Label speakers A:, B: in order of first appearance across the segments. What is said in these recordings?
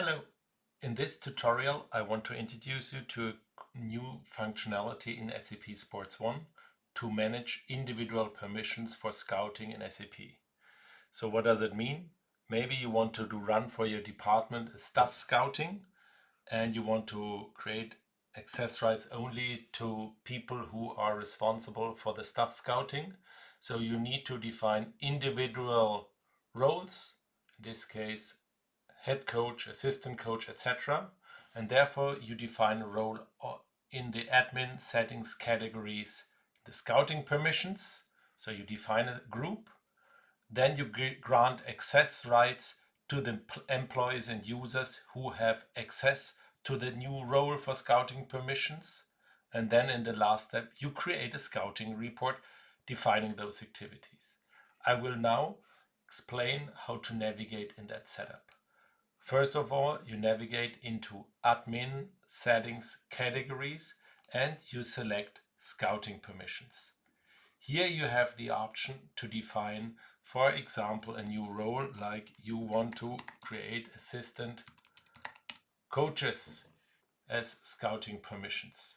A: Hello. In this tutorial, I want to introduce you to a new functionality in SAP Sports One to manage individual permissions for scouting in SAP. So what does it mean? Maybe you want to run for your department a staff scouting and you want to create access rights only to people who are responsible for the staff scouting. So you need to define individual roles, in this case head coach, assistant coach, etc. And therefore you define a role in the admin settings categories, the scouting permissions. So you define a group, then you grant access rights to the employees and users who have access to the new role for scouting permissions. And then in the last step, you create a scouting report defining those activities. I will now explain how to navigate in that setup. First of all, you navigate into admin settings categories and you select scouting permissions. Here you have the option to define, for example, a new role, like you want to create assistant coaches as scouting permissions.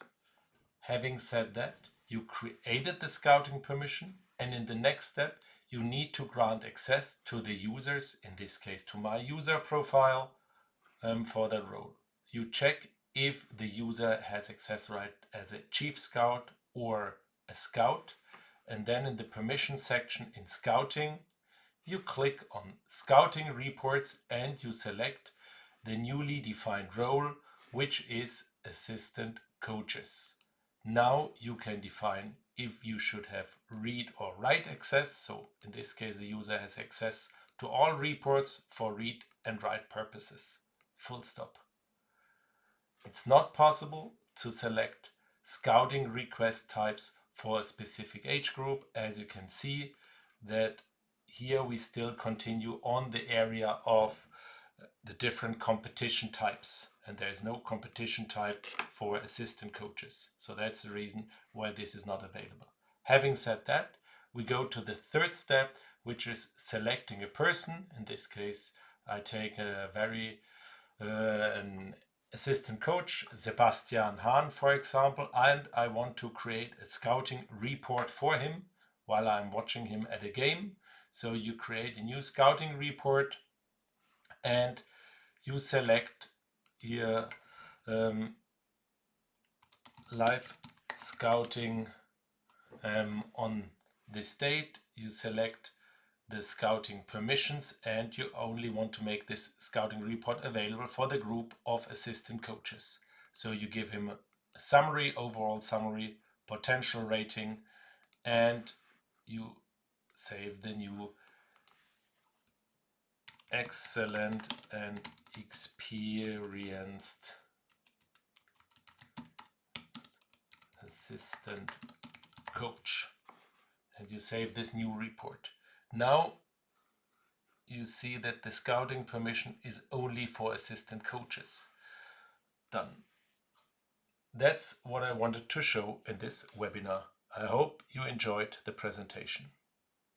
A: Having said that, you created the scouting permission, and in the next step you need to grant access to the users, in this case to my user profile, for that role. You check if the user has access right as a chief scout or a scout, and then in the permission section in scouting you click on scouting reports and you select the newly defined role, which is assistant coaches. Now you can define if you should have read or write access. So in this case, the user has access to all reports for read and write purposes. Full stop. It's not possible to select scouting request types for a specific age group. As you can see, that here we still continue on the area of the different competition types, and there is no competition type for assistant coaches. So that's the reason why this is not available. Having said that, we go to the third step, which is selecting a person. In this case, I take an assistant coach, Sebastian Hahn, for example, and I want to create a scouting report for him while I'm watching him at a game. So you create a new scouting report and you select here live scouting on this date. You select the scouting permissions and you only want to make this scouting report available for the group of assistant coaches. So you give him a summary, overall summary, potential rating, and you save the new excellent and experienced assistant coach, and you save this new report. Now you see that the scouting permission is only for assistant coaches. Done. That's what I wanted to show in this webinar. I hope you enjoyed the presentation.